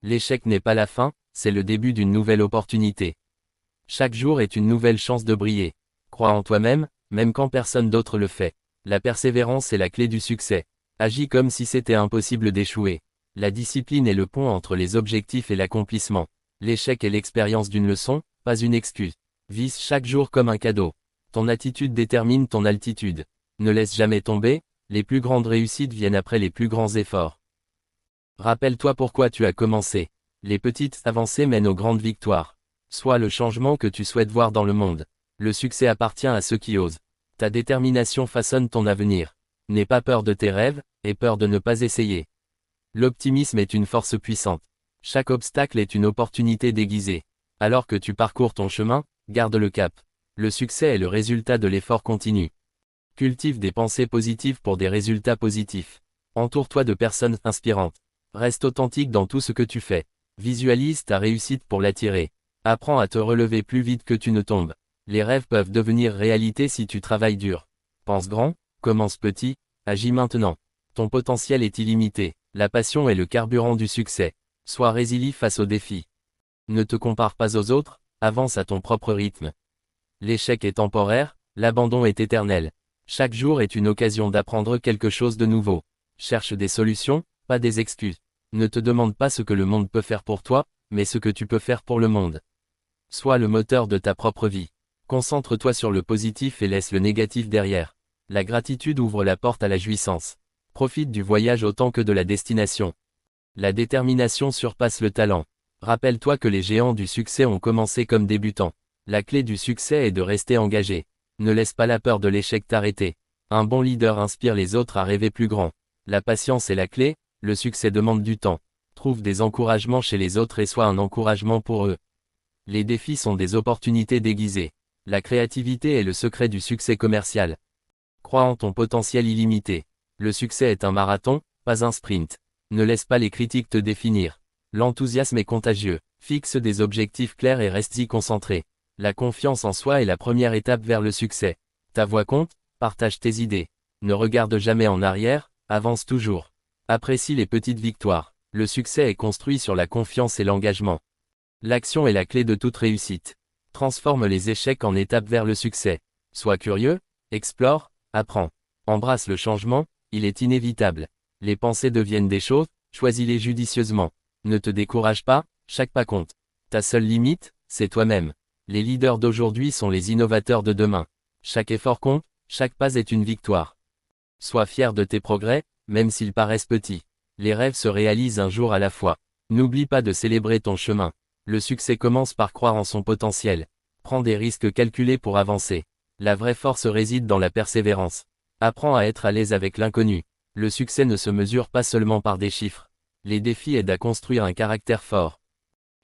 L'échec n'est pas la fin, c'est le début d'une nouvelle opportunité. Chaque jour est une nouvelle chance de briller. Crois en toi-même, même quand personne d'autre le fait. La persévérance est la clé du succès. Agis comme si c'était impossible d'échouer. La discipline est le pont entre les objectifs et l'accomplissement. L'échec est l'expérience d'une leçon, pas une excuse. Vise chaque jour comme un cadeau. Ton attitude détermine ton altitude. Ne laisse jamais tomber, les plus grandes réussites viennent après les plus grands efforts. Rappelle-toi pourquoi tu as commencé. Les petites avancées mènent aux grandes victoires. Sois le changement que tu souhaites voir dans le monde. Le succès appartient à ceux qui osent. Ta détermination façonne ton avenir. N'aie pas peur de tes rêves, aie peur de ne pas essayer. L'optimisme est une force puissante. Chaque obstacle est une opportunité déguisée. Alors que tu parcours ton chemin, garde le cap. Le succès est le résultat de l'effort continu. Cultive des pensées positives pour des résultats positifs. Entoure-toi de personnes inspirantes. Reste authentique dans tout ce que tu fais. Visualise ta réussite pour l'attirer. Apprends à te relever plus vite que tu ne tombes. Les rêves peuvent devenir réalité si tu travailles dur. Pense grand, commence petit, agis maintenant. Ton potentiel est illimité. La passion est le carburant du succès. Sois résilient face aux défis. Ne te compare pas aux autres, avance à ton propre rythme. L'échec est temporaire, l'abandon est éternel. Chaque jour est une occasion d'apprendre quelque chose de nouveau. Cherche des solutions, pas des excuses. Ne te demande pas ce que le monde peut faire pour toi, mais ce que tu peux faire pour le monde. Sois le moteur de ta propre vie. Concentre-toi sur le positif et laisse le négatif derrière. La gratitude ouvre la porte à la jouissance. Profite du voyage autant que de la destination. La détermination surpasse le talent. Rappelle-toi que les géants du succès ont commencé comme débutants. La clé du succès est de rester engagé. Ne laisse pas la peur de l'échec t'arrêter. Un bon leader inspire les autres à rêver plus grand. La patience est la clé, le succès demande du temps. Trouve des encouragements chez les autres et sois un encouragement pour eux. Les défis sont des opportunités déguisées. La créativité est le secret du succès commercial. Crois en ton potentiel illimité. Le succès est un marathon, pas un sprint. Ne laisse pas les critiques te définir. L'enthousiasme est contagieux. Fixe des objectifs clairs et reste-y concentré. La confiance en soi est la première étape vers le succès. Ta voix compte, partage tes idées. Ne regarde jamais en arrière, avance toujours. Apprécie les petites victoires. Le succès est construit sur la confiance et l'engagement. L'action est la clé de toute réussite. Transforme les échecs en étapes vers le succès. Sois curieux, explore, apprends. Embrasse le changement, il est inévitable. Les pensées deviennent des choses, choisis-les judicieusement. Ne te décourage pas, chaque pas compte. Ta seule limite, c'est toi-même. Les leaders d'aujourd'hui sont les innovateurs de demain. Chaque effort compte, chaque pas est une victoire. Sois fier de tes progrès, même s'ils paraissent petits. Les rêves se réalisent un jour à la fois. N'oublie pas de célébrer ton chemin. Le succès commence par croire en son potentiel. Prends des risques calculés pour avancer. La vraie force réside dans la persévérance. Apprends à être à l'aise avec l'inconnu. Le succès ne se mesure pas seulement par des chiffres. Les défis aident à construire un caractère fort.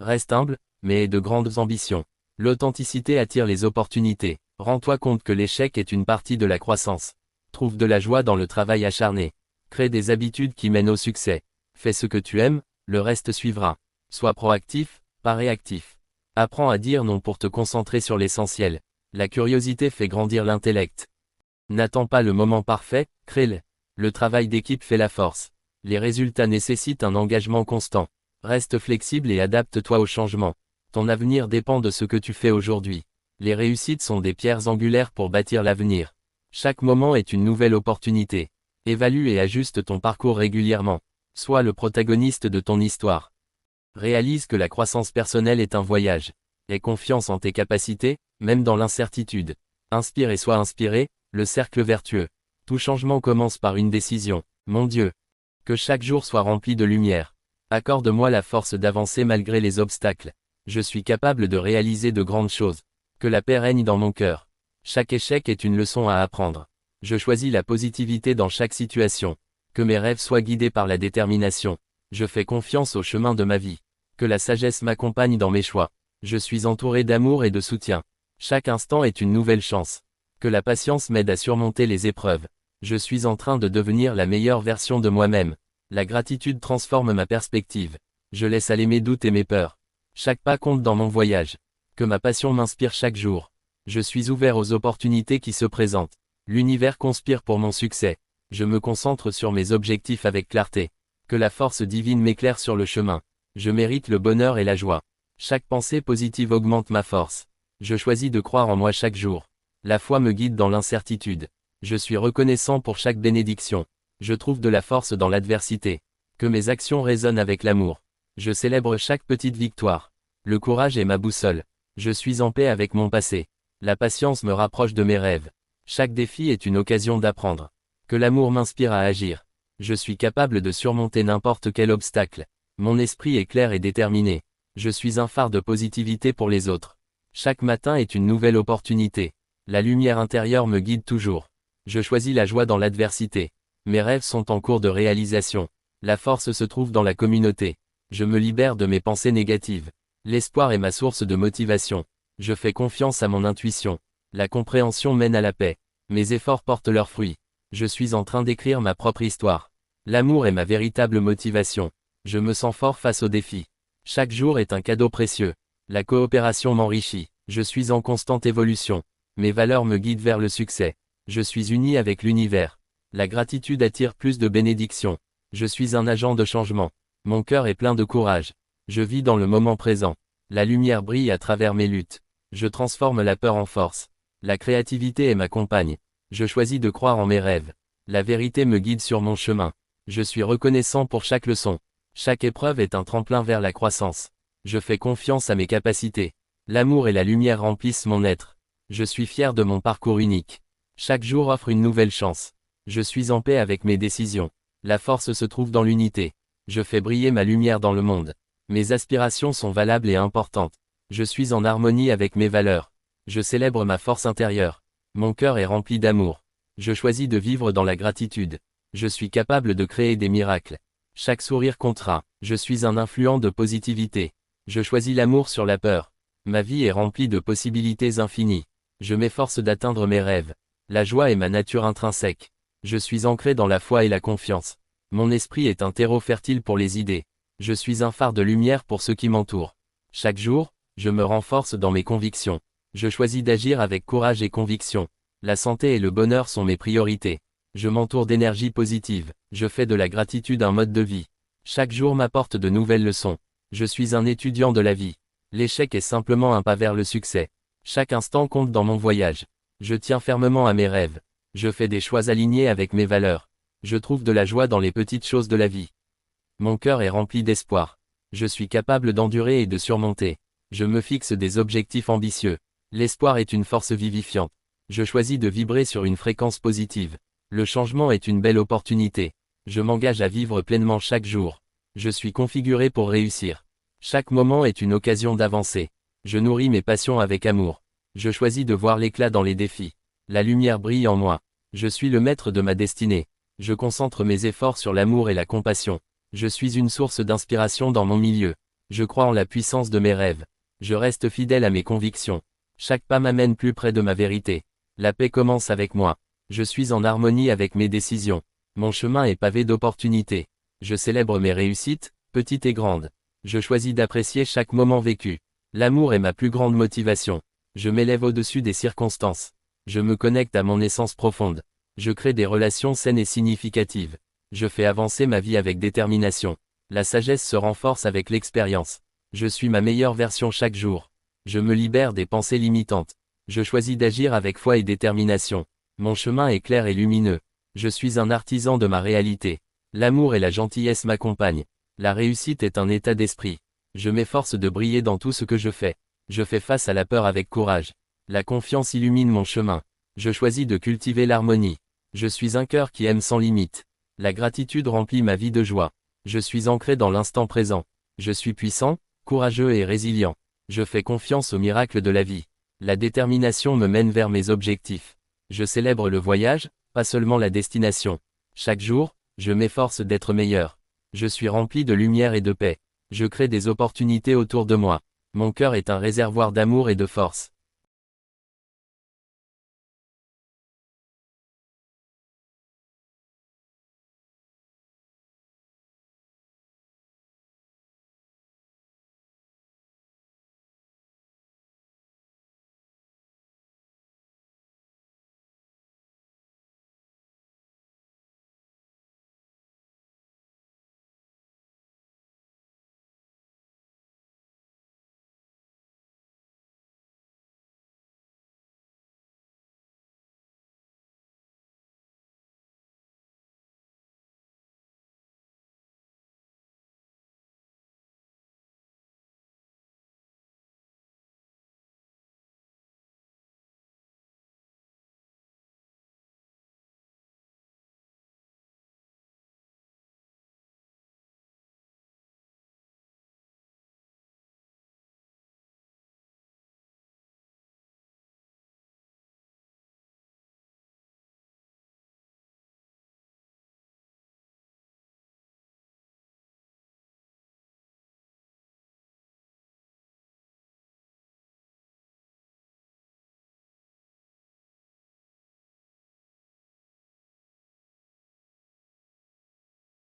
Reste humble, mais aie de grandes ambitions. L'authenticité attire les opportunités. Rends-toi compte que l'échec est une partie de la croissance. Trouve de la joie dans le travail acharné. Crée des habitudes qui mènent au succès. Fais ce que tu aimes, le reste suivra. Sois proactif, pas réactif. Apprends à dire non pour te concentrer sur l'essentiel. La curiosité fait grandir l'intellect. N'attends pas le moment parfait, crée-le. Le travail d'équipe fait la force. Les résultats nécessitent un engagement constant. Reste flexible et adapte-toi au changement. Ton avenir dépend de ce que tu fais aujourd'hui. Les réussites sont des pierres angulaires pour bâtir l'avenir. Chaque moment est une nouvelle opportunité. Évalue et ajuste ton parcours régulièrement. Sois le protagoniste de ton histoire. Réalise que la croissance personnelle est un voyage. Aie confiance en tes capacités, même dans l'incertitude. Inspire et sois inspiré, le cercle vertueux. Tout changement commence par une décision. Mon Dieu. Que chaque jour soit rempli de lumière. Accorde-moi la force d'avancer malgré les obstacles. Je suis capable de réaliser de grandes choses. Que la paix règne dans mon cœur. Chaque échec est une leçon à apprendre. Je choisis la positivité dans chaque situation. Que mes rêves soient guidés par la détermination. Je fais confiance au chemin de ma vie. Que la sagesse m'accompagne dans mes choix. Je suis entouré d'amour et de soutien. Chaque instant est une nouvelle chance. Que la patience m'aide à surmonter les épreuves. Je suis en train de devenir la meilleure version de moi-même. La gratitude transforme ma perspective. Je laisse aller mes doutes et mes peurs. Chaque pas compte dans mon voyage. Que ma passion m'inspire chaque jour. Je suis ouvert aux opportunités qui se présentent. L'univers conspire pour mon succès. Je me concentre sur mes objectifs avec clarté. Que la force divine m'éclaire sur le chemin. Je mérite le bonheur et la joie. Chaque pensée positive augmente ma force. Je choisis de croire en moi chaque jour. La foi me guide dans l'incertitude. Je suis reconnaissant pour chaque bénédiction. Je trouve de la force dans l'adversité. Que mes actions résonnent avec l'amour. Je célèbre chaque petite victoire. Le courage est ma boussole. Je suis en paix avec mon passé. La patience me rapproche de mes rêves. Chaque défi est une occasion d'apprendre. Que l'amour m'inspire à agir. Je suis capable de surmonter n'importe quel obstacle. Mon esprit est clair et déterminé. Je suis un phare de positivité pour les autres. Chaque matin est une nouvelle opportunité. La lumière intérieure me guide toujours. Je choisis la joie dans l'adversité. Mes rêves sont en cours de réalisation. La force se trouve dans la communauté. Je me libère de mes pensées négatives. L'espoir est ma source de motivation. Je fais confiance à mon intuition. La compréhension mène à la paix. Mes efforts portent leurs fruits. Je suis en train d'écrire ma propre histoire. L'amour est ma véritable motivation. Je me sens fort face aux défis. Chaque jour est un cadeau précieux. La coopération m'enrichit. Je suis en constante évolution. Mes valeurs me guident vers le succès. Je suis uni avec l'univers. La gratitude attire plus de bénédictions. Je suis un agent de changement. Mon cœur est plein de courage. Je vis dans le moment présent. La lumière brille à travers mes luttes. Je transforme la peur en force. La créativité est ma compagne. Je choisis de croire en mes rêves. La vérité me guide sur mon chemin. Je suis reconnaissant pour chaque leçon. Chaque épreuve est un tremplin vers la croissance. Je fais confiance à mes capacités. L'amour et la lumière remplissent mon être. Je suis fier de mon parcours unique. Chaque jour offre une nouvelle chance. Je suis en paix avec mes décisions. La force se trouve dans l'unité. Je fais briller ma lumière dans le monde. Mes aspirations sont valables et importantes. Je suis en harmonie avec mes valeurs. Je célèbre ma force intérieure. Mon cœur est rempli d'amour. Je choisis de vivre dans la gratitude. Je suis capable de créer des miracles. Chaque sourire comptera. Je suis un influent de positivité. Je choisis l'amour sur la peur. Ma vie est remplie de possibilités infinies. Je m'efforce d'atteindre mes rêves. La joie est ma nature intrinsèque. Je suis ancré dans la foi et la confiance. Mon esprit est un terreau fertile pour les idées. Je suis un phare de lumière pour ceux qui m'entourent. Chaque jour, je me renforce dans mes convictions. Je choisis d'agir avec courage et conviction. La santé et le bonheur sont mes priorités. Je m'entoure d'énergie positive. Je fais de la gratitude un mode de vie. Chaque jour m'apporte de nouvelles leçons. Je suis un étudiant de la vie. L'échec est simplement un pas vers le succès. Chaque instant compte dans mon voyage. Je tiens fermement à mes rêves. Je fais des choix alignés avec mes valeurs. Je trouve de la joie dans les petites choses de la vie. Mon cœur est rempli d'espoir. Je suis capable d'endurer et de surmonter. Je me fixe des objectifs ambitieux. L'espoir est une force vivifiante. Je choisis de vibrer sur une fréquence positive. Le changement est une belle opportunité. Je m'engage à vivre pleinement chaque jour. Je suis configuré pour réussir. Chaque moment est une occasion d'avancer. Je nourris mes passions avec amour. Je choisis de voir l'éclat dans les défis. La lumière brille en moi. Je suis le maître de ma destinée. Je concentre mes efforts sur l'amour et la compassion. Je suis une source d'inspiration dans mon milieu. Je crois en la puissance de mes rêves. Je reste fidèle à mes convictions. Chaque pas m'amène plus près de ma vérité. La paix commence avec moi. Je suis en harmonie avec mes décisions. Mon chemin est pavé d'opportunités. Je célèbre mes réussites, petites et grandes. Je choisis d'apprécier chaque moment vécu. L'amour est ma plus grande motivation. Je m'élève au-dessus des circonstances. Je me connecte à mon essence profonde. Je crée des relations saines et significatives. Je fais avancer ma vie avec détermination. La sagesse se renforce avec l'expérience. Je suis ma meilleure version chaque jour. Je me libère des pensées limitantes. Je choisis d'agir avec foi et détermination. Mon chemin est clair et lumineux. Je suis un artisan de ma réalité. L'amour et la gentillesse m'accompagnent. La réussite est un état d'esprit. Je m'efforce de briller dans tout ce que je fais. Je fais face à la peur avec courage. La confiance illumine mon chemin. Je choisis de cultiver l'harmonie. Je suis un cœur qui aime sans limite. La gratitude remplit ma vie de joie. Je suis ancré dans l'instant présent. Je suis puissant, courageux et résilient. Je fais confiance aux miracles de la vie. La détermination me mène vers mes objectifs. Je célèbre le voyage, pas seulement la destination. Chaque jour, je m'efforce d'être meilleur. Je suis rempli de lumière et de paix. Je crée des opportunités autour de moi. Mon cœur est un réservoir d'amour et de force.